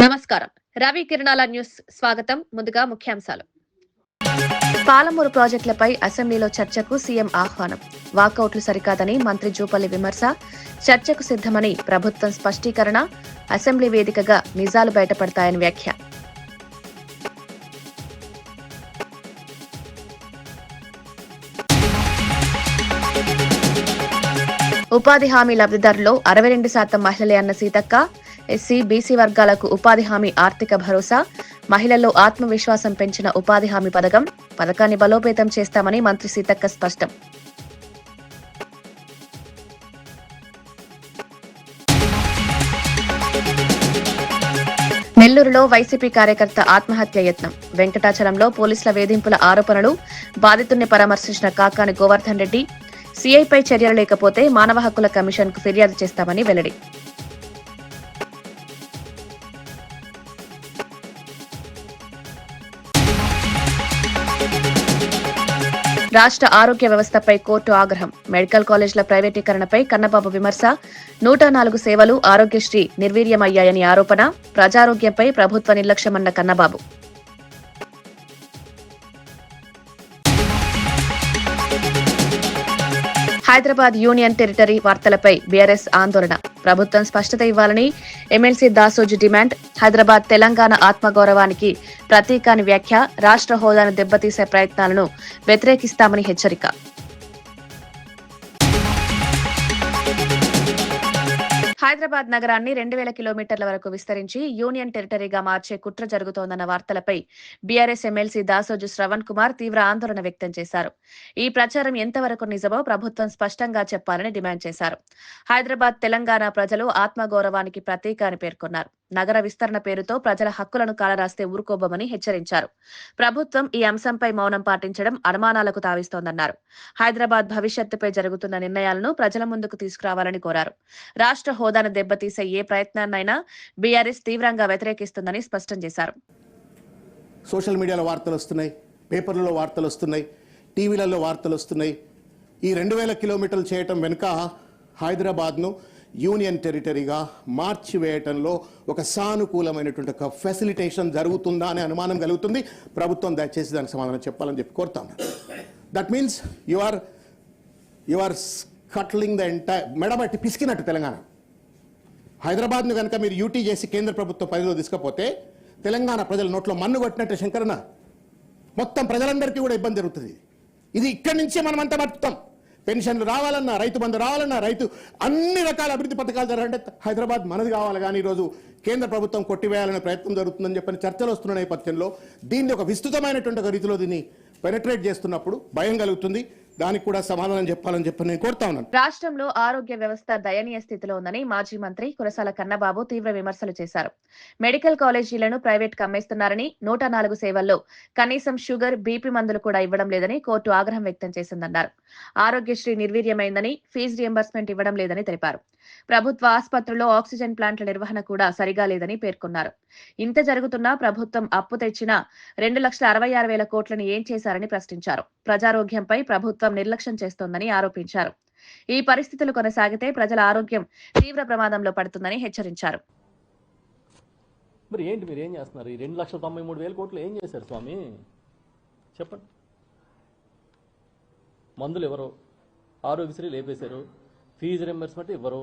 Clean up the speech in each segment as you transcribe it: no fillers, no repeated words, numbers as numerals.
నమస్కారం. రవి కిరణాల న్యూస్ స్వాగతం. ముందుగా ముఖ్యాంశాలు. పాలమూరు ప్రాజెక్టులపై అసెంబ్లీలో చర్చకు సీఎం ఆహ్వానం. వాకౌట్లు సరికాదని మంత్రి జూపల్లి విమర్శ. చర్చకు సిద్దమని ప్రభుత్వం స్పష్టీకరణ. అసెంబ్లీ వేదికగా నిజాలు బయటపడతాయని వ్యాఖ్య. ఉపాధి హామీ లబ్దిదారుల్లో 62% మహిళలే అన్న సీతక్క. ఎస్సీ, బీసీ వర్గాలకు ఉపాధి హామీ ఆర్థిక భరోసా. మహిళల్లో ఆత్మవిశ్వాసం పెంచిన ఉపాధి హామీ పథకాన్ని బలోపేతం చేస్తామని మంత్రి సీతక్క స్పష్టం. నెల్లూరులో వైసీపీ కార్యకర్త ఆత్మహత్య యత్నం. వెంకటాచలంలో పోలీసుల వేధింపుల ఆరోపణలు. బాధితుల్ని పరామర్శించిన కాకాని గోవర్ధన్ రెడ్డి. సీఐపై చర్యలు లేకపోతే మానవ హక్కుల కమిషన్ కు ఫిర్యాదు చేస్తామని వెల్లడి. రాష్ట్ర ఆరోగ్య వ్యవస్థపై కోర్టు ఆగ్రహం. మెడికల్ కాలేజీల ప్రైవేటీకరణపై కన్నబాబు విమర్శ. 104 సేవలు ఆరోగ్యశ్రీ నిర్వీర్యమయ్యాయని ఆరోపణ. ప్రజారోగ్యంపై ప్రభుత్వ నిర్లక్ష్యమన్న కన్నబాబు. హైదరాబాద్ యూనియన్ టెరిటరీ వార్తలపై బీఆర్ఎస్ ఆందోళన. ప్రభుత్వం స్పష్టత ఇవ్వాలని ఎమ్మెల్సీ దాసోజు డిమాండ్. హైదరాబాద్ తెలంగాణ ఆత్మగౌరవానికి ప్రతీకాని వ్యాఖ్య. రాష్ట్ర హోదాను దెబ్బతీసే ప్రయత్నాలను వ్యతిరేకిస్తామని హెచ్చరిక. హైదరాబాద్ నగరాన్ని 2000 కిలోమీటర్ల వరకు విస్తరించి యూనియన్ టెరిటరీగా మార్చే కుట్ర జరుగుతోందన్న వార్తలపై బీఆర్ఎస్ ఎమ్మెల్సీ దాసోజు శ్రవణ్ కుమార్ తీవ్ర ఆందోళన వ్యక్తం చేశారు. ఈ ప్రచారం ఎంతవరకు నిజమో ప్రభుత్వం స్పష్టంగా చెప్పాలని డిమాండ్ చేశారు. హైదరాబాద్ తెలంగాణ ప్రజలు ఆత్మగౌరవానికి ప్రతీక అని పేర్కొన్నారు. నగర విస్తరణ పేరుతో ప్రజల హక్కులను కాలరాస్తే ఊరుకోబోమని హెచ్చరించారు. ప్రభుత్వం ఈ అంశంపై మౌనం పాటించడం అనుమానాలకు తావిస్తోందన్నారు. హైదరాబాద్ భవిష్యత్తుపై జరుగుతున్న నిర్ణయాలను ప్రజల ముందుకు తీసుకురావాలని కోరారు. రాష్ట్ర హోదాను దెబ్బతీసే ఏ ప్రయత్నాన్నైనా బీఆర్ఎస్ తీవ్రంగా వ్యతిరేకిస్తుందని స్పష్టం చేశారు. సోషల్ మీడియాలో వార్తలు వస్తున్నాయి, పేపర్లలో వార్తలు వస్తున్నాయి, టీవీలలో వార్తలు వస్తున్నాయి. ఈ 2000 కిలోమీటర్లు చేయటం వెనుక హైదరాబాద్ను యూనియన్ టెరిటరీగా మార్చివేయటంలో ఒక సానుకూలమైనటువంటి ఒక ఫెసిలిటేషన్ జరుగుతుందా అనే అనుమానం కలుగుతుంది. ప్రభుత్వం దయచేసి దానికి సమాధానం చెప్పాలని చెప్పి కోరుతాను. That means you are cutting the entire మెడబట్టి పిసికినట్టు తెలంగాణ. హైదరాబాద్ను కనుక మీరు యూటీ చేసి కేంద్ర ప్రభుత్వ పరిధిలో తీసుకపోతే తెలంగాణ ప్రజల నోట్లో మన్ను కొట్టినట్టు శంకరన్న మొత్తం ప్రజలందరికీ కూడా ఇబ్బంది జరుగుతుంది. ఇది ఇక్కడి నుంచే మనమంతా బతుకుతాం. పెన్షన్లు రావాలన్నా, రైతు బంధు రావాలన్నా, రైతు అన్ని రకాల అభివృద్ధి పథకాలు జరగాలంటే హైదరాబాద్ మనది కావాలి. కానీ ఈరోజు కేంద్ర ప్రభుత్వం కొట్టివేయాలనే ప్రయత్నం జరుగుతుందని చెప్పని చర్చలు వస్తున్న నేపథ్యంలో దీన్ని ఒక విస్తృతమైనటువంటి ఒక రీతిలో దీన్ని పెనట్రేట్ చేస్తున్నప్పుడు భయం కలుగుతుంది. దానికి కూడా సమాధానం చెప్పాలని చెప్పి నేను కోరుతా ఉన్నాను. రాష్ట్రంలో ఆరోగ్య వ్యవస్థ దయనీయ స్థితిలో ఉందని మాజీ మంత్రి కురసాల కన్నబాబు తీవ్ర విమర్శలు చేశారు. మెడికల్ కాలేజీలను ప్రైవేట్ కమ్మేస్తున్నారని, 104 సేవల్లో కనీసం షుగర్, బీపీ మందులు కూడా ఇవ్వడం లేదని కోర్టు ఆగ్రహం వ్యక్తం చేసిందన్నారు. ఆరోగ్యశ్రీ నిర్వీర్యమైందని, ఫీజు రియంబర్స్మెంట్ ఇవ్వడం లేదని తెలిపారు. ప్రభుత్వ ఆసుపత్రుల్లో ఆక్సిజన్ ప్లాంట్ల నిర్వహణ కూడా సరిగా లేదని పేర్కొన్నారు. ఇంత జరుగుతున్నా ప్రభుత్వం అప్పు తెచ్చిన 2,66,000 కోట్లను ఏం చేశారని ప్రశ్నించారు. ప్రజారోగ్యంపై ప్రభుత్వం నిర్లక్ష్యం చేస్తోందని ఆరోపించారు. ఈ పరిస్థితులు కొనసాగితే ప్రజల ఆరోగ్యం తీవ్ర ప్రమాదంలో పడుతుందని హెచ్చరించారు. మరి ఏంటి మీరు ఏం చేస్తున్నారు? ఈ 2,93,000 కోట్లు ఏం చేశారు స్వామి చెప్పండి. మందులు ఎవరు? ఆరోగ్యశ్రీ లేపేశారు. ఫీజు రింబర్స్మెంట్ ఇవ్వరు.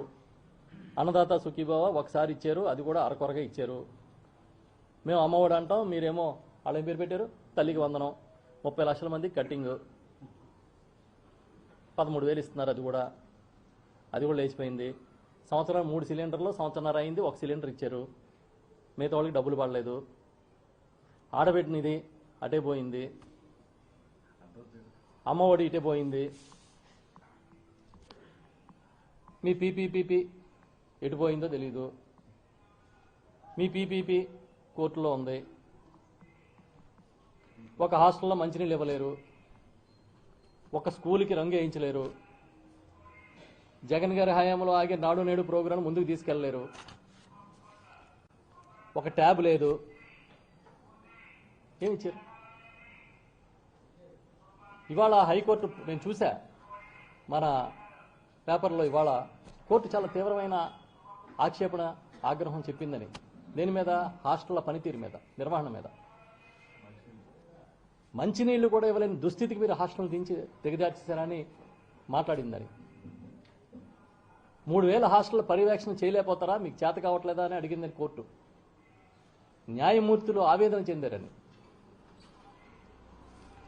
అన్నదాత సుఖీభావ ఒకసారి ఇచ్చారు, అది కూడా అరకొరగా ఇచ్చారు. మేము అమ్మఒడి అంటాం, మీరేమో వాళ్ళ పేరు పెట్టారు తల్లికి వందనం. 30 లక్షల మంది కట్టింగ్ 13,000 ఇస్తున్నారు. అది కూడా లేచిపోయింది. సంవత్సరం 3 సిలిండర్లు, సంవత్సరన్నర అయింది, 1 సిలిండర్ ఇచ్చారు. మిగతా వాళ్ళకి డబ్బులు పడలేదు. ఆడబెట్టినది అటే పోయింది, అమ్మఒడి ఇటే పోయింది. మీ పీపీపీ ఎటు పోయిందో తెలీదు. మీ పీపీపీ కోర్టులో ఉంది. ఒక హాస్టల్లో మంచినీళ్ళు ఇవ్వలేరు, ఒక స్కూల్కి రంగు వేయించలేరు. జగన్ గారి హయాంలో ఆగే నాడు నేడు ప్రోగ్రాం ముందుకు తీసుకెళ్లలేరు. ఒక ట్యాబ్ లేదు. ఏమిచ్చారు? ఇవాళ హైకోర్టు నేను చూసా మన పేపర్లో, ఇవాళ కోర్టు చాలా తీవ్రమైన ఆక్షేపణ, ఆగ్రహం చెప్పిందని. దేని మీద? హాస్టళ్ల పనితీరు మీద, నిర్వహణ మీద. మంచినీళ్లు కూడా ఇవ్వలేని దుస్థితికి మీరు హాస్టల్ దిగజార్చేశారని మాట్లాడిందని. 3000 హాస్టల్ పర్యవేక్షణ చేయలేకపోతారా, మీకు చేత కావట్లేదా అని అడిగిందని కోర్టు. న్యాయమూర్తులు ఆవేదన చెందారని.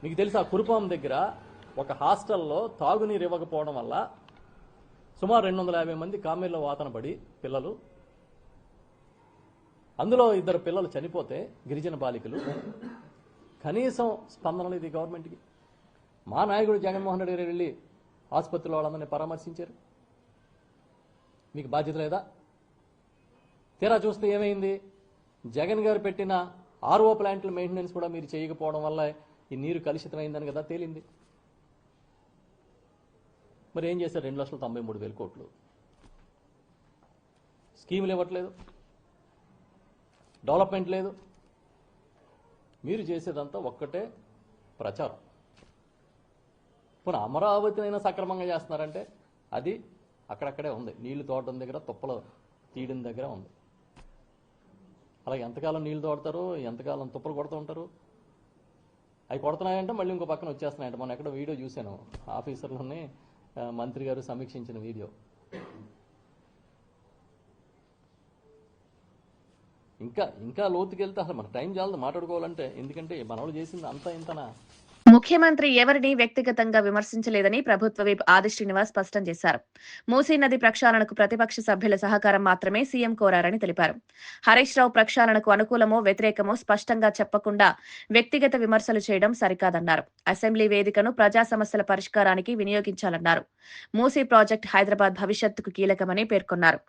మీకు తెలుసా, కురుపాం దగ్గర ఒక హాస్టల్లో తాగునీరు ఇవ్వకపోవడం వల్ల సుమారు 250 మంది కామెర్లో వాతన పడి పిల్లలు, అందులో 2 పిల్లలు చనిపోతే, గిరిజన బాలికలు. కనీసం స్పందన లేదు ఈ గవర్నమెంట్కి. మా నాయకుడు జగన్మోహన్ రెడ్డి గారు వెళ్ళి ఆసుపత్రిలో వాళ్ళందరినీ పరామర్శించారు. మీకు బాధ్యత లేదా? తీరా చూస్తే ఏమైంది? జగన్ గారు పెట్టిన ఆర్ఓ ప్లాంట్ల మెయింటెనెన్స్ కూడా మీరు చేయకపోవడం వల్ల ఈ నీరు కలుషితమైందని కదా తేలింది. మరి ఏం చేశారు? 2,93,000 కోట్లు. స్కీములు ఇవ్వట్లేదు, డెవలప్మెంట్ లేదు. మీరు చేసేదంతా ఒక్కటే ప్రచారం. ఇప్పుడు అమరావతినైనా సక్రమంగా చేస్తున్నారంటే అది అక్కడక్కడే ఉంది. నీళ్లు తోడడం దగ్గర, తుప్పలు తీయడం దగ్గర ఉంది. అలాగే ఎంతకాలం నీళ్లు తోడతారు, ఎంతకాలం తుప్పలు కొడుతూ ఉంటారు. అవి కొడుతున్నాయంటే మళ్ళీ ఇంకో పక్కన వచ్చేస్తున్నాయంట. మనం ఎక్కడ వీడియో చూశాను, ఆఫీసర్లోనే మంత్రి గారు సమీక్షించిన వీడియో. ఇంకా లోతుకెళ్తే అసలు మన టైం చాలదు మాట్లాడుకోవాలంటే. ఎందుకంటే మన వాళ్ళు చేసింది అంతా ఇంతనా. ముఖ్యమంత్రి ఎవరిని వ్యక్తిగతంగా విమర్శించలేదని ప్రభుత్వ విప్ ఆది శ్రీనివాస్ స్పష్టం చేశారు. మూసీ నది ప్రక్షాళనకు ప్రతిపక్ష సభ్యుల సహకారం మాత్రమే సీఎం కోరారని తెలిపారు. హరీష్ రావు ప్రక్షాళనకు అనుకూలమో వ్యతిరేకమో స్పష్టంగా చెప్పకుండా వ్యక్తిగత విమర్శలు చేయడం సరికాదన్నారు. అసెంబ్లీ వేదికను ప్రజా సమస్యల పరిష్కారానికి వినియోగించాలన్నారు. మూసీ ప్రాజెక్టు హైదరాబాద్ భవిష్యత్తుకు కీలకమని పేర్కొన్నారు.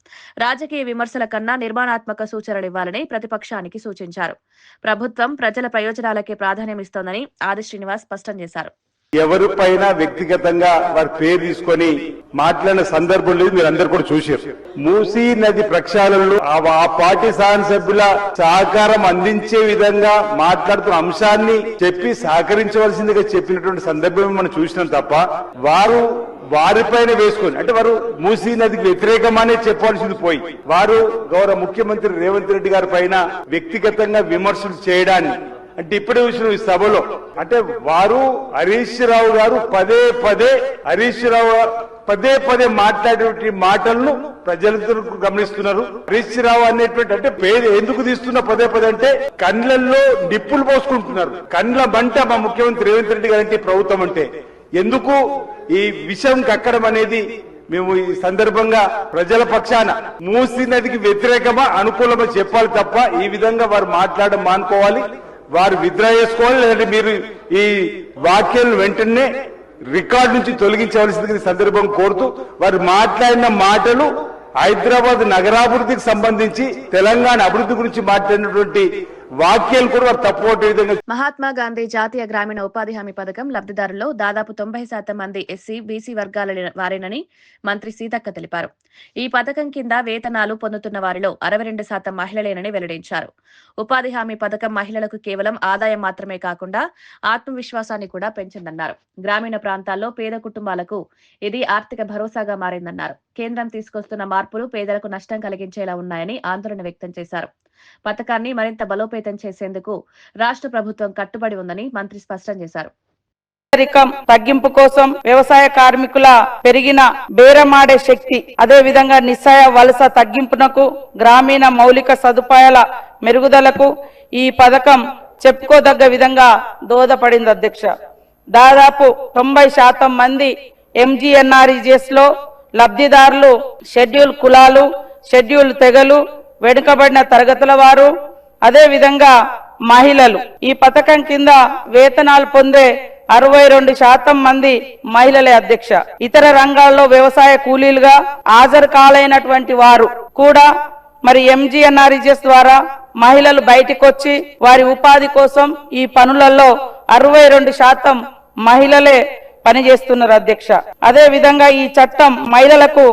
రాజకీయ విమర్శల కన్నా నిర్మాణాత్మక సూచనలు ఇవ్వాలని ప్రతిపక్షానికి సూచించారు. ప్రభుత్వం ప్రజల ప్రయోజనాలకే ప్రాధాన్యమిస్తోందని ఆది శ్రీనివాస్ స్పష్టం చేశారు. ఎవరిపైన వ్యక్తిగతంగా వారి పేరు తీసుకొని మాట్లాడిన సందర్భం లేదు. మీరు అందరు కూడా చూశారు. మూసీ నది ప్రక్షాళనలో ఆ పార్టీ శాసనసభ్యుల సహకారం అందించే విధంగా మాట్లాడుతున్న అంశాన్ని చెప్పి సహకరించవలసిందిగా చెప్పినటువంటి సందర్భం మనం చూసినాం తప్ప వారిపైన వేసుకొని, అంటే వారు మూసీ నదికి వ్యతిరేకమనే చెప్పాల్సింది పోయి వారు గౌరవ ముఖ్యమంత్రి రేవంత్ రెడ్డి గారి పైన వ్యక్తిగతంగా విమర్శలు చేయడాన్ని, అంటే ఇప్పుడే చూసిన ఈ సభలో, అంటే వారు హరీష్ రావు గారు పదే పదే మాట్లాడే మాటలను ప్రజలందరూ గమనిస్తున్నారు. హరీష్ రావు అనేటువంటి, అంటే పేరు ఎందుకు తీస్తున్న పదే అంటే కండ్లల్లో నిప్పులు పోసుకుంటున్నారు. కండ్ల మంట మా ముఖ్యమంత్రి రేవంత్ రెడ్డి గారు అంటే ప్రభుత్వం అంటే ఎందుకు ఈ విషయం కక్కడం అనేది మేము ఈ సందర్భంగా ప్రజల పక్షాన మూసీ నదికి వ్యతిరేకమా అనుకూలమా చెప్పాలి తప్ప ఈ విధంగా వారు మాట్లాడడం మానుకోవాలి. వారు విత్డ్రా చేసుకోవాలి, లేదంటే మీరు ఈ వాక్యాలను వెంటనే రికార్డు నుంచి తొలగించవలసింది సందర్భం కోరుతూ, వారు మాట్లాడిన మాటలు హైదరాబాద్ నగరాభివృద్ధికి సంబంధించి, తెలంగాణ అభివృద్ధి గురించి మాట్లాడినటువంటి వాక్యాలు కూడా వారు తప్పుకోవటం విధంగా. మహాత్మా గాంధీ జాతీయ గ్రామీణ ఉపాధి హామీ పథకం లబ్ధిదారుల్లో దాదాపు 90% మంది ఎస్సీ, బీసీ వర్గాల వారేనని మంత్రి సీతక్క తెలిపారు. ఈ పథకం కింద వేతనాలు పొందుతున్న వారిలో 62% మహిళలేనని వెల్లడించారు. ఉపాధి హామీ పథకం మహిళలకు కేవలం ఆదాయం మాత్రమే కాకుండా ఆత్మవిశ్వాసాన్ని కూడా పెంచిందన్నారు. గ్రామీణ ప్రాంతాల్లో పేద కుటుంబాలకు ఇది ఆర్థిక భరోసాగా మారిందన్నారు. కేంద్రం తీసుకొస్తున్న మార్పులు పేదలకు నష్టం కలిగించేలా ఉన్నాయని ఆందోళన వ్యక్తం చేశారు. పథకాన్ని మరింత బలోపేతం చేసేందుకు రాష్ట్ర ప్రభుత్వం కట్టుబడి ఉందని మంత్రి స్పష్టం చేశారు. పేదరికం తగ్గింపు కోసం వ్యవసాయ కార్మికుల పెరిగిన బేరమాడే శక్తి, అదే విధంగా నిస్సాయ వలస తగ్గింపునకు, గ్రామీణ మౌలిక సదుపాయాల మెరుగుదలకు ఈ పథకం చెప్పుకోదగ్గ విధంగా దోహదపడింది అధ్యక్ష. దాదాపు 90% మంది ఎంజీఎన్ఆర్ఈజీఎస్ లో లబ్ధిదారులు షెడ్యూల్ కులాలు, షెడ్యూల్ తెగలు, వెనుకబడిన తరగతుల వారు, అదే విధంగా మహిళలు. ఈ పథకం కింద వేతనాలు పొందే 62% మంది మహిళలే అధ్యక్ష. ఇతర రంగాల్లో వ్యవసాయ కూలీలుగా హాజరు కాలేనటువంటి వారు కూడా మరి ఎంజీఎన్ఆర్ఈజీఎస్ ద్వారా మహిళలు బయటికి వచ్చి వారి ఉపాధి కోసం ఈ పనులలో 62% మహిళలే పనిచేస్తున్నారు అధ్యక్ష. అదే విధంగా ఈ చట్టం మహిళలకు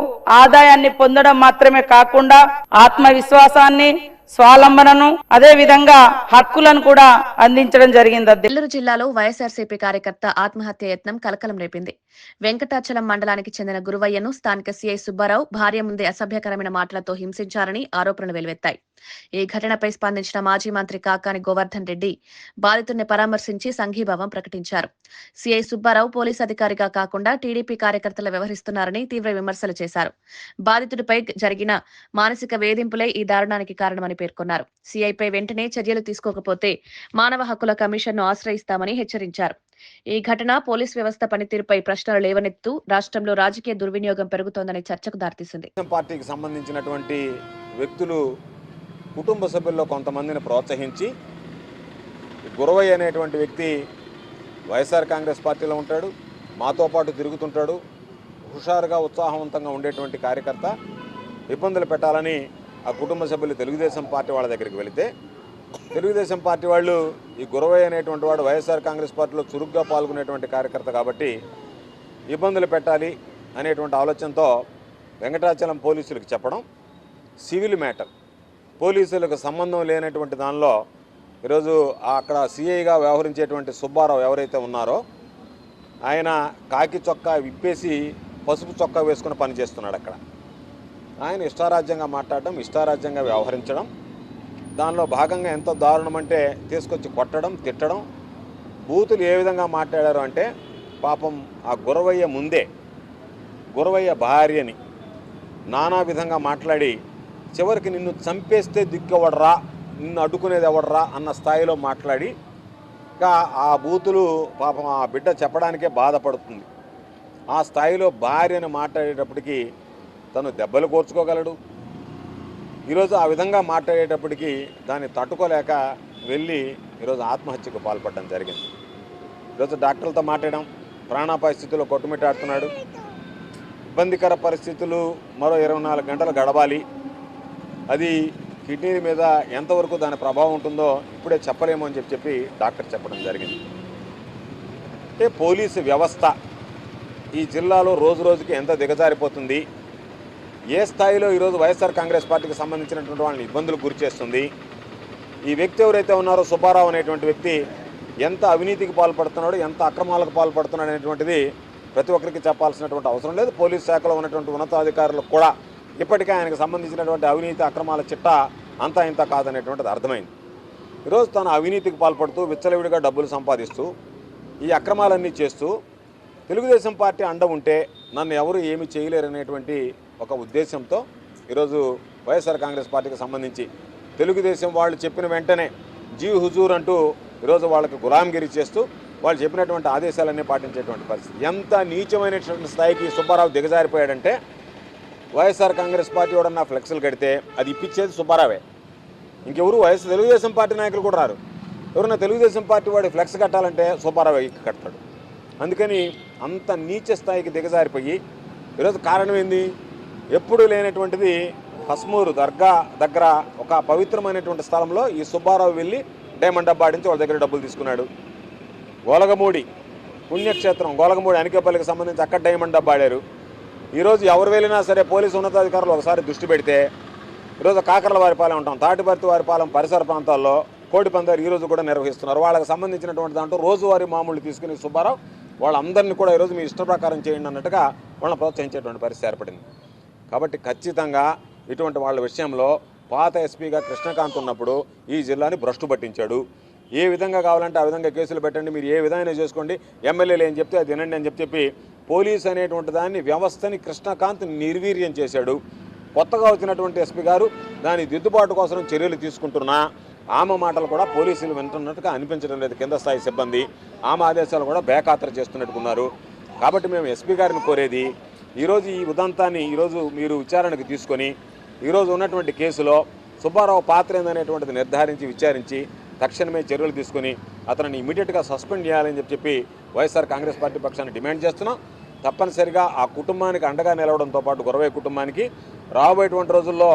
ఆదాయాన్ని పొందడం మాత్రమే కాకుండా ఆత్మవిశ్వాసాన్ని, స్వావలంబనను అదే విధంగా హక్కులను కూడా అందించడం జరిగింది. నెల్లూరు జిల్లాలో వైఎస్ఆర్సీపీ కార్యకర్త ఆత్మహత్య యత్నం కలకలం రేపింది. వెంకటాచలం మండలానికి చెందిన గురువయ్యను స్థానిక సీఐ సుబ్బారావు భార్య ముందే అసభ్యకరమైన మాటలతో హింసించారని ఆరోపణలు వెలువెత్తాయి. ఈ ఘటనపై స్పందించిన మాజీ మంత్రి కాకాని గోవర్ధన్ రెడ్డి బాధితుడిని పరామర్శించి సంఘీభావం ప్రకటించారు. సీఐ సుబ్బారావు పోలీసు అధికారిగా కాకుండా టీడీపీ కార్యకర్తలు వ్యవహరిస్తున్నారని తీవ్ర విమర్శలు చేశారు. బాధితుడిపై జరిగిన మానసిక వేధింపులే ఈ దారుణానికి కారణమని పేర్కొన్నారు. సీఐపై వెంటనే చర్యలు తీసుకోకపోతే మానవ హక్కుల కమిషన్ను ఆశ్రయిస్తామని హెచ్చరించారు. ఈ ఘటన పోలీస్ వ్యవస్థ పనితీరుపై ప్రశ్నలు లేవనెత్తు రాష్ట్రంలో రాజకీయ దుర్వినియోగం పెరుగుతోందని చర్చకు దారితీసింది. పార్టీకి సంబంధించినటువంటి వ్యక్తులు కుటుంబ సభ్యుల్లో కొంతమందిని ప్రోత్సహించి గురవయ్య అనేటువంటి వ్యక్తి వైఎస్ఆర్ కాంగ్రెస్ పార్టీలో ఉంటాడు, మాతో పాటు తిరుగుతుంటాడు, హుషారుగా ఉత్సాహవంతంగా ఉండేటువంటి కార్యకర్త ఇబ్బందులు పెట్టాలని ఆ కుటుంబ సభ్యులు తెలుగుదేశం పార్టీ వాళ్ళ దగ్గరికి వెళితే తెలుగుదేశం పార్టీ వాళ్ళు ఈ గురవయ్య అనేటువంటి వాడు వైఎస్ఆర్ కాంగ్రెస్ పార్టీలో చురుగ్గా పాల్గొనేటువంటి కార్యకర్త కాబట్టి ఇబ్బందులు పెట్టాలి అనేటువంటి ఆలోచనతో వెంకటాచలం పోలీసులకు చెప్పడం, సివిల్ మ్యాటర్ పోలీసులకు సంబంధం లేనటువంటి దానిలో ఈరోజు అక్కడ సిఐగా వ్యవహరించేటువంటి సుబ్బారావు ఎవరైతే ఉన్నారో ఆయన కాకి చొక్కా విప్పేసి పసుపు చొక్కా వేసుకుని పనిచేస్తున్నాడు. అక్కడ ఆయన ఇష్టారాజ్యంగా మాట్లాడడం, ఇష్టారాజ్యంగా వ్యవహరించడం, దానిలో భాగంగా ఎంతో దారుణం అంటే తీసుకొచ్చి కొట్టడం, తిట్టడం, బూతులు ఏ విధంగా మాట్లాడారు అంటే పాపం ఆ గురవయ్య ముందే గురవయ్య భార్యని నానా విధంగా మాట్లాడి చివరికి నిన్ను చంపేస్తే దిక్కెవడరా, నిన్ను అడ్డుకునేది ఎవడరా అన్న స్థాయిలో మాట్లాడి ఇంకా ఆ బూతులు పాపం ఆ బిడ్డ చెప్పడానికే బాధపడుతుంది. ఆ స్థాయిలో భార్యను మాట్లాడేటప్పటికీ తను దెబ్బలు కోర్చుకోగలడు. ఈరోజు ఆ విధంగా మాట్లాడేటప్పటికీ దాన్ని తట్టుకోలేక వెళ్ళి ఈరోజు ఆత్మహత్యకు పాల్పడడం జరిగింది. ఈరోజు డాక్టర్లతో మాట్లాడడం, ప్రాణాపాయ స్థితిలో కొట్టుమిట్టాడుతున్నాడు. ఇబ్బందికర పరిస్థితులు మరో 24 గంటలు గడవాలి. అది కిడ్నీ మీద ఎంతవరకు దాని ప్రభావం ఉంటుందో ఇప్పుడే చెప్పలేము అని చెప్పి డాక్టర్ చెప్పడం జరిగింది. అంటే పోలీసు వ్యవస్థ ఈ జిల్లాలో రోజు రోజుకి ఎంత దిగజారిపోతుంది, ఏ స్థాయిలో ఈరోజు వైఎస్ఆర్ కాంగ్రెస్ పార్టీకి సంబంధించినటువంటి వాళ్ళని ఇబ్బందులు గురి చేస్తుంది. ఈ వ్యక్తి ఎవరైతే ఉన్నారో సుబ్బారావు అనేటువంటి వ్యక్తి ఎంత అవినీతికి పాల్పడుతున్నాడో, ఎంత అక్రమాలకు పాల్పడుతున్నాడు అనేటువంటిది ప్రతి ఒక్కరికి చెప్పాల్సినటువంటి అవసరం లేదు. పోలీస్ శాఖలో ఉన్నటువంటి ఉన్నతాధికారులకు కూడా ఇప్పటికే ఆయనకు సంబంధించినటువంటి అవినీతి అక్రమాల చిట్టా అంతా ఇంత కాదనేటువంటిది అర్థమైంది. ఈరోజు తను అవినీతికి పాల్పడుతూ విచ్చలవిడిగా డబ్బులు సంపాదిస్తూ ఈ అక్రమాలన్నీ చేస్తూ తెలుగుదేశం పార్టీ అండ ఉంటే నన్ను ఎవరు ఏమీ చేయలేరనేటువంటి ఒక ఉద్దేశంతో ఈరోజు వైఎస్ఆర్ కాంగ్రెస్ పార్టీకి సంబంధించి తెలుగుదేశం వాళ్ళు చెప్పిన వెంటనే జీ హుజూర్ అంటూ ఈరోజు వాళ్ళకి గులాంగిరి చేస్తూ వాళ్ళు చెప్పినటువంటి ఆదేశాలన్నీ పాటించేటువంటి పరిస్థితి. ఎంత నీచమైనటువంటి స్థాయికి సుబ్బారావు దిగజారిపోయాడంటే వైఎస్ఆర్ కాంగ్రెస్ పార్టీ ఎవడన్నా ఫ్లెక్స్లు కడితే అది ఇప్పించేది సుబ్బారావే, ఇంకెవరు తెలుగుదేశం పార్టీ నాయకులు కూడా రారు. ఎవరన్నా తెలుగుదేశం పార్టీ వాడి ఫ్లెక్స్ కట్టాలంటే సుబ్బారావు కడతాడు. అందుకని అంత నీచ స్థాయికి దిగజారిపోయి ఈరోజు కారణం ఏంది, ఎప్పుడు లేనటువంటిది హస్మూరు దర్గా దగ్గర ఒక పవిత్రమైనటువంటి స్థలంలో ఈ సుబ్బారావు వెళ్ళి డైమండ్ డబ్బా ఆడించి వాళ్ళ దగ్గర డబ్బులు తీసుకున్నాడు. గోలగమూడి పుణ్యక్షేత్రం గోలగమూడి అనికేపల్లికి సంబంధించి అక్కడ డైమండ్ డబ్బా ఆడారు. ఈరోజు ఎవరు వెళ్ళినా సరే పోలీసు ఉన్నతాధికారులు ఒకసారి దృష్టి పెడితే ఈరోజు కాకర్లవారిపాలెం ఉంటాం, తాటిపర్తివారిపాలెం పరిసర ప్రాంతాల్లో కోడి పందాలు ఈరోజు కూడా నిర్వహిస్తున్నారు. వాళ్ళకి సంబంధించినటువంటి దాంట్లో రోజువారీ మామూలు తీసుకుని సుబ్బారావు వాళ్ళందరినీ కూడా ఈరోజు మీ ఇష్ట ప్రకారం చేయండి అన్నట్టుగా వాళ్ళని ప్రోత్సహించేటువంటి పరిస్థితి ఏర్పడింది. కాబట్టి ఖచ్చితంగా ఇటువంటి వాళ్ళ విషయంలో పాత ఎస్పీగా కృష్ణకాంత్ ఉన్నప్పుడు ఈ జిల్లాని భ్రష్టు పట్టించాడు. ఏ విధంగా కావాలంటే ఆ విధంగా కేసులు పెట్టండి, మీరు ఏ విధంగా చేసుకోండి, ఎమ్మెల్యేలు ఏం చెప్తే అది వినండి అని చెప్పి పోలీసు అనేటువంటి దాన్ని వ్యవస్థని కృష్ణకాంత్ నిర్వీర్యం చేశాడు. కొత్తగా వచ్చినటువంటి ఎస్పీ గారు దాని దిద్దుబాటు కోసం చర్యలు తీసుకుంటున్నా ఆమె మాటలు కూడా పోలీసులు వింటున్నట్టుగా అనిపించడం లేదు. కింద స్థాయి సిబ్బంది ఆమె ఆదేశాలు కూడా బేఖాతరు చేస్తున్నట్టుకున్నారు. కాబట్టి మేము ఎస్పీ గారిని కోరేది ఈరోజు ఈ ఉదంతాన్ని ఈరోజు మీరు విచారణకు తీసుకొని ఈరోజు ఉన్నటువంటి కేసులో సుబ్బారావు పాత్ర ఏందనేటువంటిది నిర్ధారించి విచారించి తక్షణమే చర్యలు తీసుకొని అతనిని ఇమీడియట్గా సస్పెండ్ చేయాలని చెప్పి వైఎస్ఆర్ కాంగ్రెస్ పార్టీ పక్షాన్ని డిమాండ్ చేస్తున్నాం. తప్పనిసరిగా ఆ కుటుంబానికి అండగా నిలవడంతో పాటు గురవయ్య కుటుంబానికి రాబోయేటువంటి రోజుల్లో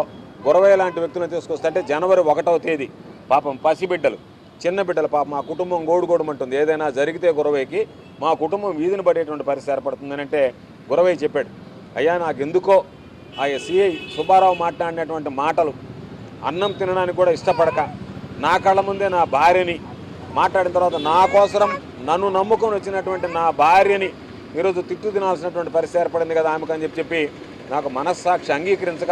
గురవయ్య లాంటి వ్యక్తులను తీసుకొస్తే అంటే జనవరి 1వ తేదీ పాపం పసిబిడ్డలు చిన్న బిడ్డలు పాపం మా కుటుంబం గోడుగోడమంటుంది. ఏదైనా జరిగితే గురవయ్యకి మా కుటుంబం వీధిని పడేటువంటి పరిస్థితి ఏర్పడుతుందని అంటే గురవయ్య చెప్పాడు, అయ్యా నాకెందుకో ఆ సిఐ సుబ్బారావు మాట్లాడినటువంటి మాటలు అన్నం తినడానికి కూడా ఇష్టపడక నా కళ్ళ ముందే నా భార్యని మాట్లాడిన తర్వాత నా కోసరం నన్ను నమ్ముకొని వచ్చినటువంటి నా భార్యని ఈరోజు తిట్టు తినాల్సినటువంటి పరిస్థితి ఏర్పడింది కదా ఆమెకని చెప్పి నాకు మనస్సాక్షి అంగీకరించక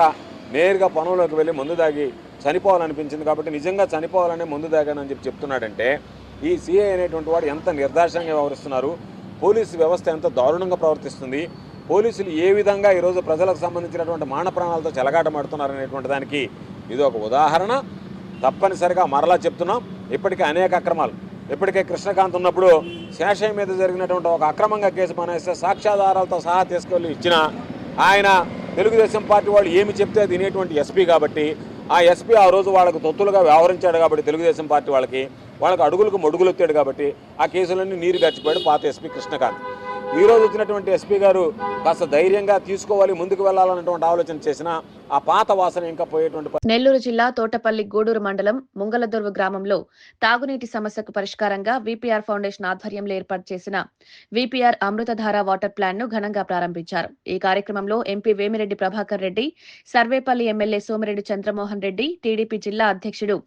నేరుగా పనుల్లోకి వెళ్ళి మందు దాగి చనిపోవాలనిపించింది. కాబట్టి నిజంగా చనిపోవాలనే మందు దాగానని చెప్తున్నాడంటే ఈ సిఐ అనేటువంటి వాడు ఎంత నిర్దాక్షిణ్యంగా వ్యవహరిస్తున్నారు, పోలీసు వ్యవస్థ ఎంత దారుణంగా ప్రవర్తిస్తుంది, పోలీసులు ఏ విధంగా ఈరోజు ప్రజలకు సంబంధించినటువంటి మాన ప్రాణాలతో చెలగాటమాడుతున్నారు అనేటువంటి దానికి ఇది ఒక ఉదాహరణ. తప్పనిసరిగా మరలా చెప్తున్నాం, ఇప్పటికే అనేక అక్రమాలు, ఇప్పటికే కృష్ణకాంత్ ఉన్నప్పుడు శేషయ్య మీద జరిగినటువంటి ఒక అక్రమంగా కేసు మానేస్తే సాక్ష్యాధారాలతో సహా తీసుకెళ్ళి ఇచ్చిన ఆయన తెలుగుదేశం పార్టీ వాళ్ళు ఏమి చెప్తే అది వినేటువంటి ఎస్పీ కాబట్టి ఆ ఎస్పీ ఆ రోజు వాళ్ళకు తొత్తులుగా వ్యవహరించాడు కాబట్టి తెలుగుదేశం పార్టీ వాళ్ళకి అడుగులకు మడుగులు ఎత్తాడు కాబట్టి ఆ కేసులన్నీ నీరు గడిచిపోయాడు పాత ఎస్పీ కృష్ణకాంత్. ఈ రోజు వచ్చినటువంటి ఎస్పీ గారు కాస్త ధైర్యంగా తీసుకోవాలి, ముందుకు వెళ్లాలన్నటువంటి ఆలోచన చేసిన ఆ పాత వాసన ఇంకా పోయేటువంటి. నెల్లూరు జిల్లా తోటపల్లి గూడూరు మండలం ముంగలదొర్వు గ్రామంలో తాగునీటి సమస్యకు పరిష్కారంగా వీపీఆర్ ఫౌండేషన్ ఆధ్వర్యంలో ఏర్పాటు చేసిన వీపీఆర్ అమృతధార వాటర్ ప్లాంట్ ను ఘనంగా ప్రారంభించారు. ఈ కార్యక్రమంలో MP Vemireddy Prabhakar Reddy, Sarvepalli MLA Somireddy Chandramohan Reddy, TDP జిల్లా అధ్యక్షుడు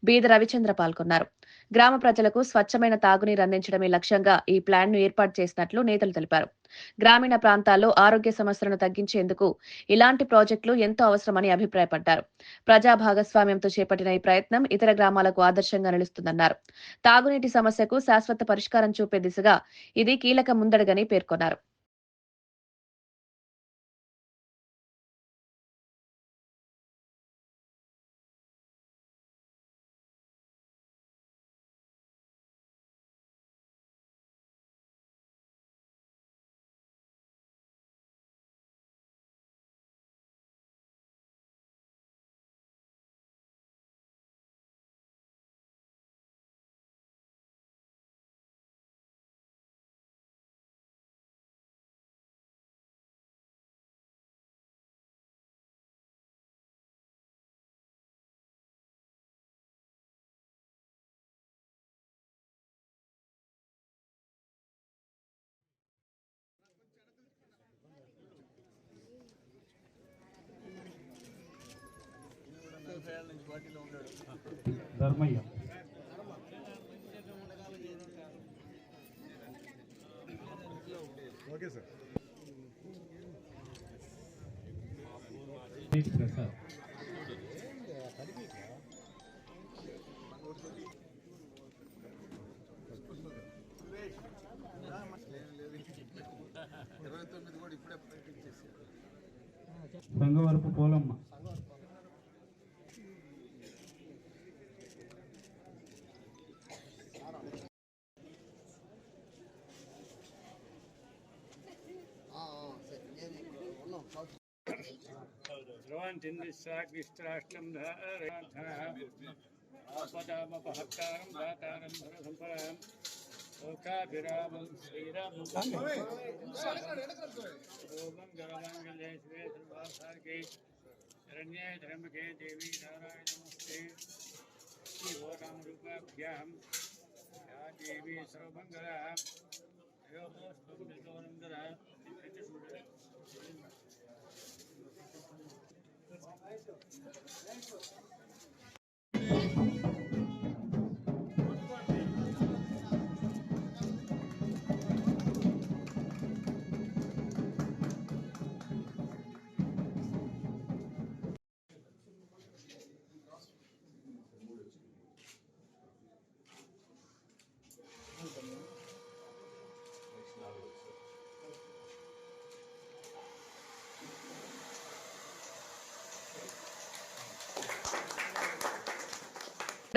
బీద రవిచంద్ర పాల్గొన్నారు. గ్రామ ప్రజలకు స్వచ్ఛమైన తాగునీరు అందించడమే లక్ష్యంగా ఈ ప్లాన్ ను ఏర్పాటు చేసినట్లు నేతలు తెలిపారు. గ్రామీణ ప్రాంతాల్లో ఆరోగ్య సమస్యలను తగ్గించేందుకు ఇలాంటి ప్రాజెక్టులు ఎంతో అవసరమని అభిప్రాయపడ్డారు. ప్రజా భాగస్వామ్యంతో చేపట్టిన ఈ ప్రయత్నం ఇతర గ్రామాలకు ఆదర్శంగా నిలుస్తుందన్నారు. తాగునీటి సమస్యకు శాశ్వత పరిష్కారం చూపే దిశగా ఇది కీలక ముందడుగని పేర్కొన్నారు. Dharmaiah okay sir. ప్రసాద్ సంగవరపు పోలమ్మ, ధ్రువంతిష్టాష్టం ఆపదామపహత్తారం దాతారం ధనసంపదాం లోకాభిరామం శ్రీరామం మంగళమంగళే శివే సర్వాసార్గే శరణ్యే త్ర్యంబకే దేవి నారాయణ నమస్తే శ్రీభోనామ రూపాభ్యాం యా దేవి సర్వమంగళ యోగోస్తంభితోనందర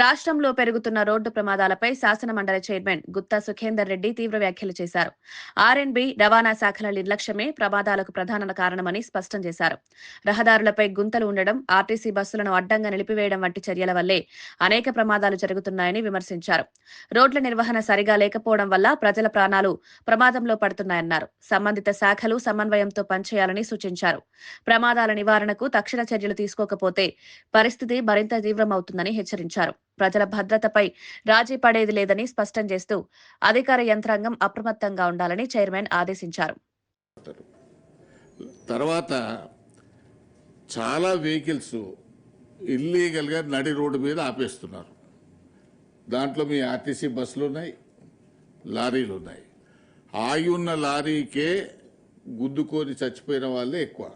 రాష్ట్రంలో పెరుగుతున్న రోడ్డు ప్రమాదాలపై శాసన మండలి చైర్మన్ గుత్తా సుఖేందర్ రెడ్డి తీవ్ర వ్యాఖ్యలు చేశారు. ఆర్ఎండ్బి, రవాణా శాఖల నిర్లక్ష్యమే ప్రమాదాలకు ప్రధాన కారణమని స్పష్టం చేశారు. రహదారులపై గుంతలు ఉండడం, ఆర్టీసీ బస్సులను అడ్డంగా నిలిపివేయడం వంటి చర్యల వల్లే అనేక ప్రమాదాలు జరుగుతున్నాయని విమర్శించారు. రోడ్ల నిర్వహణ సరిగా లేకపోవడం వల్ల ప్రజల ప్రాణాలు ప్రమాదంలో పడుతున్నాయన్నారు. సంబంధిత శాఖలు సమన్వయంతో పనిచేయాలని సూచించారు. ప్రమాదాల నివారణకు తక్షణ చర్యలు తీసుకోకపోతే పరిస్థితి మరింత తీవ్రమవుతుందని హెచ్చరించారు. ప్రజల భద్రతపై రాజీ పడేది లేదని స్పష్టం చేస్తూ అధికార యంత్రాంగం అప్రమత్తంగా ఉండాలని చైర్మన్ ఆదేశించారు. తర్వాత చాలా వెహికల్స్ ఇల్లీగల్గా నడి రోడ్డు మీద ఆపేస్తున్నారు. దాంట్లో మీ ఆర్టీసీ బస్సులు ఉన్నాయి, లారీలు ఉన్నాయి. ఆగి ఉన్న లారీకే గుద్దుకొని చచ్చిపోయిన వాళ్ళే ఎక్కువ.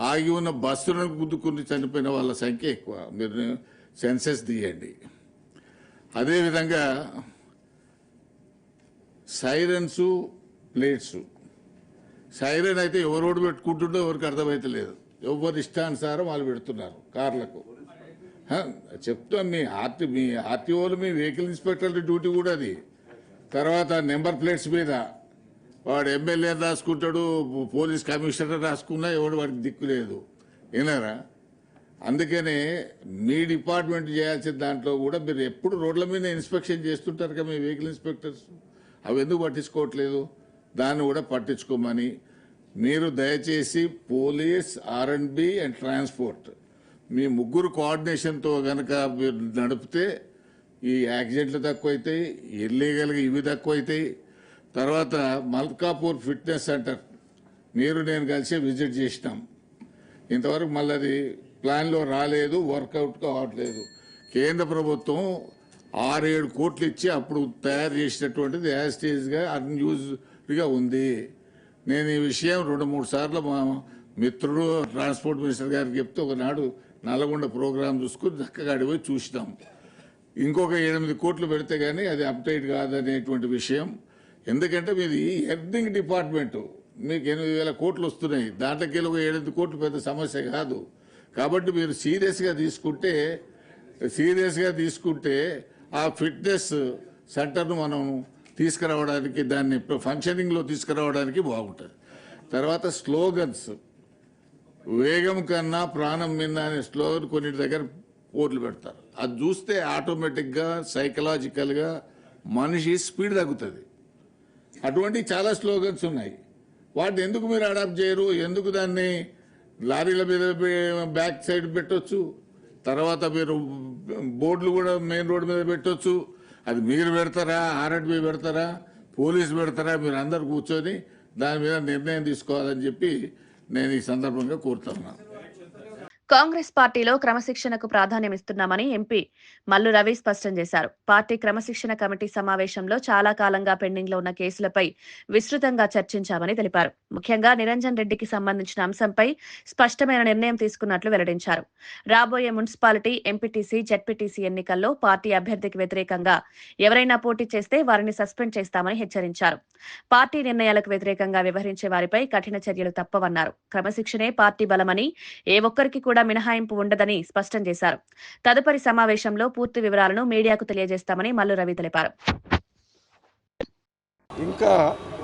ఆగి ఉన్న బస్సులను గుద్దుకొని చనిపోయిన వాళ్ళ సంఖ్య ఎక్కువ. మీరు సెన్సెస్ తీయండి. అదేవిధంగా సైరన్స్, ప్లేట్స్. సైరన్ అయితే ఎవరు రోడ్డు పెట్టుకుంటుండో ఎవరికి అర్థమైతే లేదు. ఎవరు ఇష్టానుసారం వాళ్ళు పెడుతున్నారు కార్లకు. చెప్తాం, మీ ఆర్టీఓలు, మీ వెహికల్ ఇన్స్పెక్టర్ డ్యూటీ కూడా అది. తర్వాత నెంబర్ ప్లేట్స్ మీద వాడు ఎమ్మెల్యే రాసుకుంటాడు, పోలీస్ కమిషనర్ రాసుకున్నా ఎవడు వాడికి దిక్కు లేదు. విన్నారా? అందుకనే మీ డిపార్ట్మెంట్ చేయాల్సిన దాంట్లో కూడా మీరు ఎప్పుడు రోడ్ల మీద ఇన్స్పెక్షన్ చేస్తుంటారు కదా మీ వెహికల్ ఇన్స్పెక్టర్స్. అవి ఎందుకు పట్టించుకోవట్లేదు? దాన్ని కూడా పట్టించుకోమని మీరు దయచేసి పోలీస్, R&B అండ్ ట్రాన్స్పోర్ట్ మీ ముగ్గురు కోఆర్డినేషన్తో కనుక మీరు నడిపితే ఈ యాక్సిడెంట్లు తక్కువైతాయి, ఇల్లీగల్గా ఇవి తక్కువైతాయి. తర్వాత మల్కాపూర్ ఫిట్నెస్ సెంటర్ మీరు నేను కలిసి విజిట్ చేసినాం. ఇంతవరకు మళ్ళీ అది ప్లాన్లో రాలేదు, వర్కౌట్ కావట్లేదు. కేంద్ర ప్రభుత్వం 6-7 కోట్లు ఇచ్చి అప్పుడు తయారు చేసినటువంటిది యాస్టేజ్గా అన్యూజ్డ్గా ఉంది. నేను ఈ విషయం 2-3 సార్లు మా మిత్రుడు ట్రాన్స్పోర్ట్ మినిస్టర్ గారికి చెప్తే ఒకనాడు నల్గొండ ప్రోగ్రాం చూసుకుని చక్కగా అడిగిపోయి చూసినాం. ఇంకొక 8 కోట్లు పెడితే కానీ అది అప్డేట్ కాదనేటువంటి విషయం. ఎందుకంటే మీది ఎర్నింగ్ డిపార్ట్మెంటు, మీకు 8,000 కోట్లు వస్తున్నాయి. దాంట్లోకి ఒక 7 కోట్లు పెద్ద సమస్య కాదు. కాబట్టి మీరు సీరియస్గా తీసుకుంటే ఆ ఫిట్నెస్ సెంటర్ను మనం తీసుకురావడానికి, దాన్ని ఫంక్షనింగ్లో తీసుకురావడానికి బాగుంటుంది. తర్వాత స్లోగన్స్, వేగం కన్నా ప్రాణం మిన్న అనే స్లోగన్ కొన్నిటి దగ్గర బోర్డులు పెడతారు. అది చూస్తే ఆటోమేటిక్గా సైకలాజికల్గా మనిషి స్పీడ్ తగ్గుతుంది. అటువంటి చాలా స్లోగన్స్ ఉన్నాయి. వాటిని ఎందుకు మీరు అడాప్ట్ చేయరు? ఎందుకు దాన్ని లారీల మీద బ్యాక్ సైడ్ పెట్టొచ్చు, తర్వాత మీరు బోర్డులు కూడా మెయిన్ రోడ్డు మీద పెట్టొచ్చు. అది మీరు పెడతారా, R&B పెడతారా, పోలీసు పెడతారా? మీరు అందరు కూర్చొని దాని మీద నిర్ణయం తీసుకోవాలని చెప్పి నేను ఈ సందర్భంగా కోరుతున్నాను. కాంగ్రెస్ పార్టీలో క్రమశిక్షణకు ప్రాధాన్యమిస్తున్నామని ఎంపీ మల్లు రవి స్పష్టం చేశారు. పార్టీ క్రమశిక్షణ కమిటీ సమావేశంలో చాలా కాలంగా పెండింగ్ లో ఉన్న కేసులపై విస్తృతంగా చర్చించామని తెలిపారు. ముఖ్యంగా నిరంజన్ రెడ్డికి సంబంధించిన అంశంపై స్పష్టమైన నిర్ణయం తీసుకున్నట్లు వెల్లడించారు. రాబోయే మున్సిపాలిటీ, ఎంపీటీసీ, జెడ్పీటీసీ ఎన్నికల్లో పార్టీ అభ్యర్థికి వ్యతిరేకంగా ఎవరైనా పోటీ చేస్తే వారిని సస్పెండ్ చేస్తామని హెచ్చరించారు. పార్టీ నిర్ణయాలకు వ్యతిరేకంగా వ్యవహరించే వారిపై కఠిన చర్యలు తప్పవన్నారు. క్రమశిక్షణే పార్టీ బలమని, ఏ ఒక్కరికి కూడా మినహాయింపు ఉండదని స్పష్టం చేశారు. తదుపరి సమావేశంలో పూర్తి వివరాలను మీడియాకు తెలియజేస్తామని మల్లు రవి తెలిపారు. ఇంకా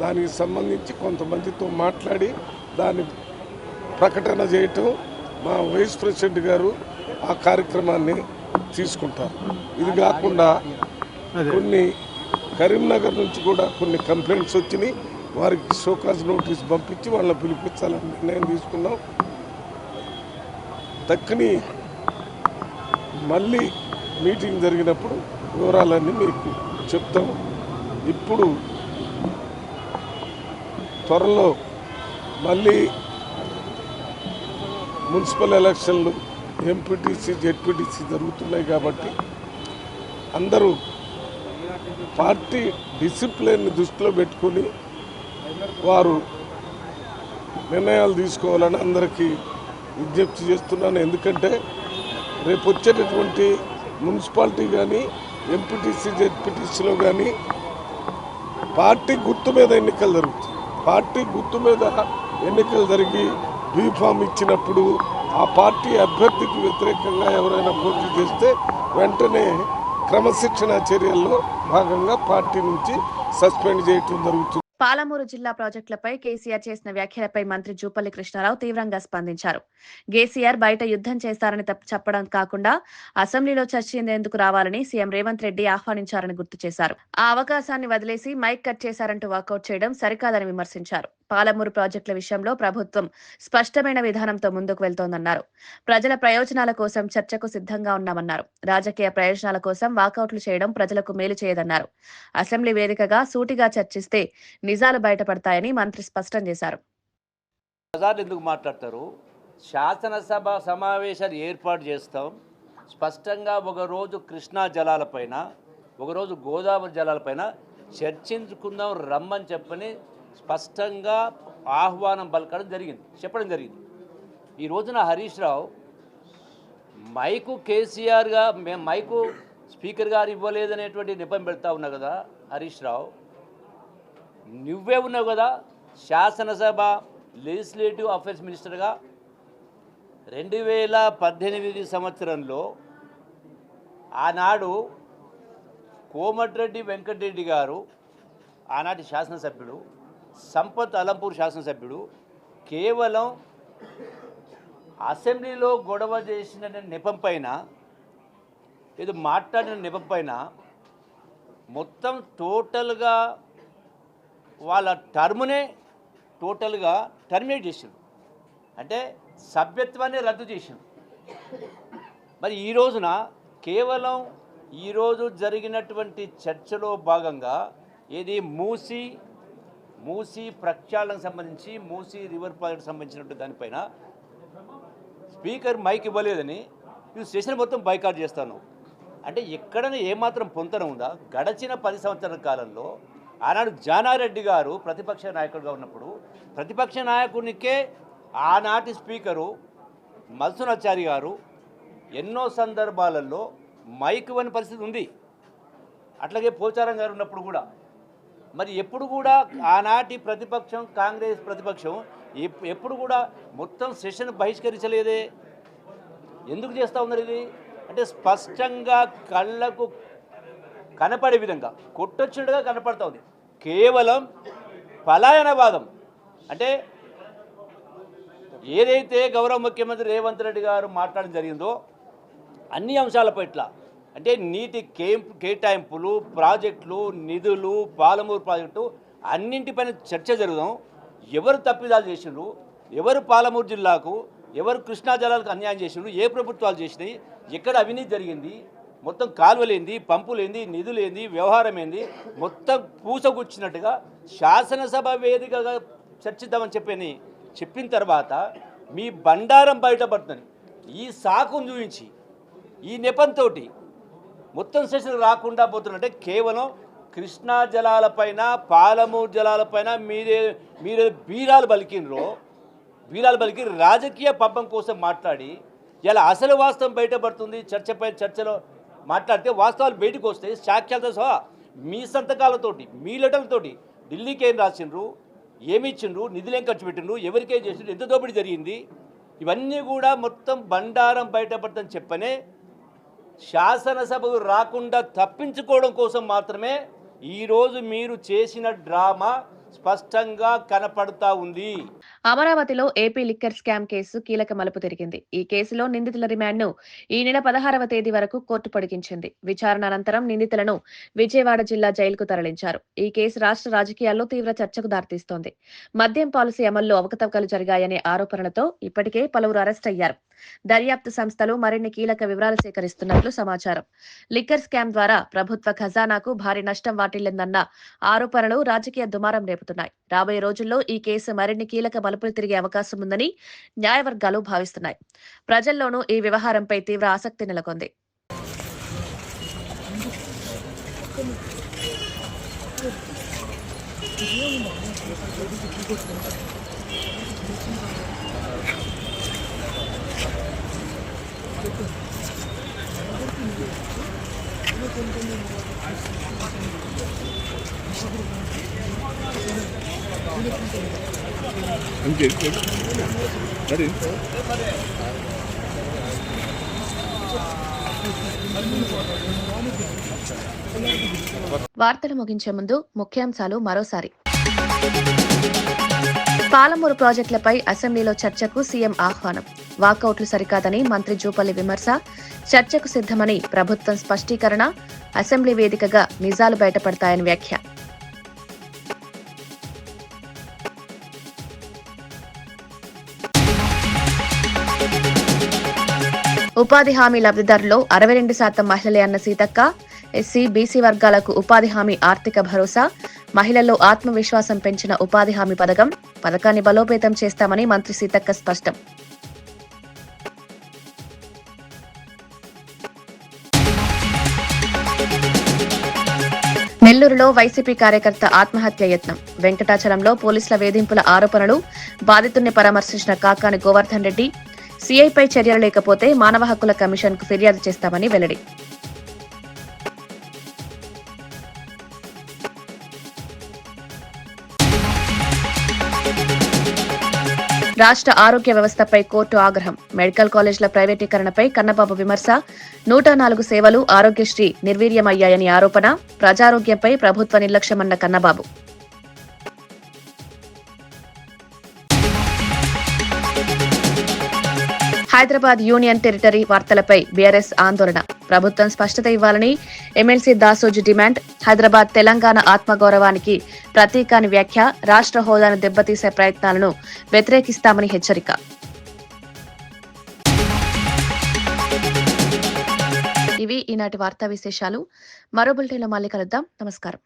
దానికి సంబంధించి కొంతమందితో మాట్లాడి దాన్ని ప్రకటన చేయటం మా వైస్ ప్రెసిడెంట్ గారు ఆ కార్యక్రమాన్ని తీసుకుంటారు. ఇది కాకుండా కొన్ని కరీంనగర్ నుంచి కూడా కొన్ని కంప్లైంట్స్ వచ్చినాయి. వారికి షోకాజ్ నోటీస్ పంపించి వాళ్ళని పిలిపించాలని నిర్ణయం తీసుకున్నాం. దక్కని మళ్ళీ మీటింగ్ జరిగినప్పుడు వివరాలన్నీ మీకు చెప్తాము. ఇప్పుడు త్వరలో మళ్ళీ మున్సిపల్ ఎలక్షన్లు, ఎంపీటీసీ, జెడ్పీటీసీ జరుగుతున్నాయి. కాబట్టి అందరూ పార్టీ డిసిప్లిన్ దృష్టిలో పెట్టుకుని వారు నిర్ణయాలు తీసుకోవాలని అందరికీ విజ్ఞప్తి చేస్తున్నాను. ఎందుకంటే రేపు వచ్చేటటువంటి మున్సిపాలిటీ కానీ, ఎంపీటీసీ, జెడ్పీటీసీలో కానీ పార్టీ గుర్తు మీద ఎన్నికలు జరుగుతాయి. పార్టీ గుర్తు మీద ఎన్నికలు జరిగి బీఫామ్ ఇచ్చినప్పుడు ఆ పార్టీ అభ్యర్థికి వ్యతిరేకంగా ఎవరైనా పోటీ చేస్తే వెంటనే క్రమశిక్షణ చర్యల్లో భాగంగా పార్టీ నుంచి సస్పెండ్ చేయటం జరుగుతుంది. పాలమూరు జిల్లా ప్రాజెక్టులపై కేసీఆర్ చేసిన వ్యాఖ్యలపై మంత్రి జూపల్లి కృష్ణారావు తీవ్రంగా స్పందించారు. కేసీఆర్ బయట యుద్ధం చేస్తారని చెప్పడం కాకుండా అసెంబ్లీలో చర్చించేందుకు రావాలని సీఎం రేవంత్ రెడ్డి ఆహ్వానించారని గుర్తు చేశారు. ఆ అవకాశాన్ని వదిలేసి మైక్ కట్ చేశారంటూ వాకౌట్ చేయడం సరికాదని విమర్శించారు. పాలమూరు ప్రాజెక్టుల విషయంలో ప్రభుత్వం స్పష్టమైన విధానంతో ముందుకు వెళ్తోందన్నారు. ప్రజల ప్రయోజనాల కోసం చర్చకు సిద్ధంగా ఉన్నామన్నారు. రాజకీయ ప్రయోజనాల కోసం వాకౌట్లు చేయడం ప్రజలకు మేలు చేయదన్నారు. అసెంబ్లీ వేదికగా సూటిగా చర్చిస్తే నిజాలు బయటపడతాయని మంత్రి స్పష్టం చేశారు. ప్రజలు ఎందుకు మాట్లాడతారు? శాసనసభ సమావేశాలు ఏర్పాటు చేస్తాం. స్పష్టంగా ఒకరోజు కృష్ణా జలాలపైన, ఒకరోజు గోదావరి జలాలపైన చర్చించుకుందాం రమ్మని చెప్పని స్పష్టంగా ఆహ్వానం పలకడం జరిగింది, చెప్పడం జరిగింది. ఈ రోజున హరీష్ రావు మైకు కేసీఆర్గా మేము మైకు స్పీకర్ గారు ఇవ్వలేదనేటువంటి నెపం పెడతా ఉన్నావు కదా హరీష్ రావు. నువ్వే ఉన్నావు కదా శాసనసభ లెజిస్లేటివ్ అఫైర్స్ మినిస్టర్గా 2018 సంవత్సరంలో. ఆనాడు కోమటిరెడ్డి వెంకటరెడ్డి గారు ఆనాటి శాసనసభ్యుడు, సంపత్ అలంపూర్ శాసనసభ్యుడు, కేవలం అసెంబ్లీలో గొడవ చేసిన నెపం పైన, ఏదో మాట్లాడిన నెపం పైన మొత్తం టోటల్గా వాళ్ళ టర్మునే టోటల్గా టర్మినేట్ చేసిండు, అంటే సభ్యత్వాన్ని రద్దు చేసిండు. మరి ఈ రోజున కేవలం ఈరోజు జరిగినటువంటి చర్చలో భాగంగా ఏది మూసీ ప్రక్షాళనకు సంబంధించి, మూసీ రివర్ ప్రాజెక్ట్ సంబంధించినటువంటి దానిపైన స్పీకర్ మైక్ ఇవ్వలేదని నువ్వు సెషన్ మొత్తం బైకాట్ చేస్తాను అంటే ఎక్కడైనా ఏమాత్రం పొంతన ఉందా? గడచిన 10 సంవత్సరాల కాలంలో ఆనాడు జానారెడ్డి గారు ప్రతిపక్ష నాయకుడిగా ఉన్నప్పుడు ప్రతిపక్ష నాయకునికే ఆనాటి స్పీకరు మల్సునాచారి గారు ఎన్నో సందర్భాలలో మైక్ ఇవ్వని పరిస్థితి ఉంది. అట్లాగే పోచారం గారు ఉన్నప్పుడు కూడా. మరి ఎప్పుడు కూడా ఆనాటి ప్రతిపక్షం, కాంగ్రెస్ ప్రతిపక్షం ఎప్పుడు కూడా మొత్తం సెషన్ బహిష్కరించలేదే. ఎందుకు చేస్తూ ఉన్నారు ఇది? అంటే స్పష్టంగా కళ్ళకు కనపడే విధంగా కొట్టొచ్చినట్టుగా కనపడుతూ ఉంది. కేవలం పలాయనవాదం. అంటే ఏదైతే గౌరవ ముఖ్యమంత్రి రేవంత్ రెడ్డి గారు మాట్లాడడం జరిగిందో అన్ని అంశాల పట్ల, అంటే నీటి కేటాయింపులు, ప్రాజెక్టులు, నిధులు, పాలమూరు ప్రాజెక్టు అన్నింటిపైన చర్చ జరుగుదాం. ఎవరు తప్పిదాలు చేసిండ్రు, ఎవరు పాలమూరు జిల్లాకు, ఎవరు కృష్ణా జలాలకు అన్యాయం చేసిండ్రు, ఏ ప్రభుత్వాలు చేసినాయి, ఎక్కడ అవినీతి జరిగింది, మొత్తం కాలువలేంది, పంపులేంది, నిధులేంది, వ్యవహారం ఏంది, మొత్తం పూసగుచ్చినట్టుగా శాసనసభ వేదికగా చర్చిద్దామని చెప్పిన తర్వాత మీ బండారం బయటపడుతుంది. ఈ సాకును చూపించి ఈ నెపంతో మొత్తం సెషన్ రాకుండా పోతున్నట్టే కేవలం కృష్ణా జలాలపైన, పాలమూరు జలాలపైన మీరే బీరాలు పలికి రాజకీయ పబ్బం కోసం మాట్లాడి ఇలా అసలు వాస్తవం బయటపడుతుంది. చర్చలో మాట్లాడితే వాస్తవాలు బయటకు వస్తాయి. సాక్ష్యాలతో సహా మీ సంతకాలతోటి, మీ లెటర్లతోటి ఢిల్లీకి ఏం రాసిండ్రు, ఏమి ఇచ్చిండ్రు, నిధులేం ఖర్చు పెట్టిండ్రు, ఎవరికేం చేసిండ్రు, ఎంత దోపిడీ జరిగింది, ఇవన్నీ కూడా మొత్తం బండారం బయటపడుతుందని చెప్పనే శాసనసభకు రాకుండా తప్పించుకోవడం కోసం మాత్రమే ఈరోజు మీరు చేసిన డ్రామా స్పష్టంగా కనపడుతూ ఉంది. అమరావతిలో ఏపీ లిక్కర్ స్కామ్ కేసు కీలక మలుపు తిరిగింది. ఈ కేసులో నిందితుల రిమాండ్ను ఈ నెల 16వ తేదీ వరకు కోర్టు పొడిగించింది. విచారణ అనంతరం నిందితులను విజయవాడ జిల్లా జైలుకు తరలించారు. ఈ కేసు రాష్ట్ర రాజకీయాల్లో తీవ్ర చర్చకు దారితీస్తోంది. మద్యం పాలసీ అమల్లో అవకతవకలు జరిగాయనే ఆరోపణలతో ఇప్పటికే పలువురు అరెస్ట్ అయ్యారు. దర్యాప్తు సంస్థలు మరిన్ని కీలక వివరాలు సేకరిస్తున్నట్లు సమాచారం. లిక్కర్ స్కామ్ ద్వారా ప్రభుత్వ ఖజానాకు భారీ నష్టం వాటిల్లిందన్న ఆరోపణలు రాజకీయ దుమారం రేపుతున్నాయి. రాబోయే రోజుల్లో ఈ కేసు మరిన్ని కీలక మలుపులు తిరిగే అవకాశం ఉందని న్యాయవర్గాలు భావిస్తున్నాయి. ప్రజల్లోనూ ఈ వ్యవహారంపై తీవ్ర ఆసక్తి నెలకొంది. వార్తలు ముగించే ముందు ముఖ్యాంశాలు మరోసారి. పాలమూరు ప్రాజెక్టులపై అసెంబ్లీలో చర్చకు సీఎం ఆహ్వానం. వాకౌట్లు సరికాదని మంత్రి జూపల్లి విమర్శ. చర్చకు సిద్ధమని ప్రభుత్వం స్పష్టీకరణ. అసెంబ్లీ వేదికగా నిజాలు బయటపడతాయని వ్యాఖ్య. ఉపాధి హామీ లబ్ధిదారుల్లో 62% మహిళలే అన్న సీతక్క. ఎస్సీ, బీసీ వర్గాలకు ఉపాధి హామీ ఆర్థిక భరోసా. మహిళల్లో ఆత్మవిశ్వాసం పెంచిన ఉపాధి హామీ పథకాన్ని బలోపేతం చేస్తామని మంత్రి సీతక్క స్పష్టం. నెల్లూరులో వైసీపీ కార్యకర్త ఆత్మహత్య యత్నం. వెంకటాచలంలో పోలీసుల వేధింపుల ఆరోపణలు. బాధితుడిని పరామర్శించిన కాకాని గోవర్ధన్ రెడ్డి సీఐపై చర్యలు లేకపోతే మానవ హక్కుల కమిషన్కు ఫిర్యాదు చేస్తామని వెల్లడి. రాష్ట్ర ఆరోగ్య వ్యవస్థపై కోర్టు ఆగ్రహం. మెడికల్ కాలేజీల ప్రైవేటీకరణపై కన్నబాబు విమర్శ. 104 సేవలు ఆరోగ్యశ్రీ నిర్వీర్యమయ్యాయని ఆరోపణ. ప్రజారోగ్యంపై ప్రభుత్వ నిర్లక్ష్యమన్న కన్నబాబు. హైదరాబాద్ యూనియన్ టెరిటరీ వార్తలపై బీఆర్ఎస్ ఆందోళన. ప్రభుత్వం స్పష్టత ఇవ్వాలని ఎమ్మెల్సీ దాసోజు డిమాండ్. హైదరాబాద్ తెలంగాణ ఆత్మగౌరవానికి ప్రతీక అని వ్యాఖ్య. రాష్ట్ర హోదాను దెబ్బతీసే ప్రయత్నాలను వ్యతిరేకిస్తామని హెచ్చరిక. ఇవి ఈనాటి వార్తా విశేషాలు. మరో బులెటిన్లో మళ్ళీ కలుద్దాం. నమస్కారం.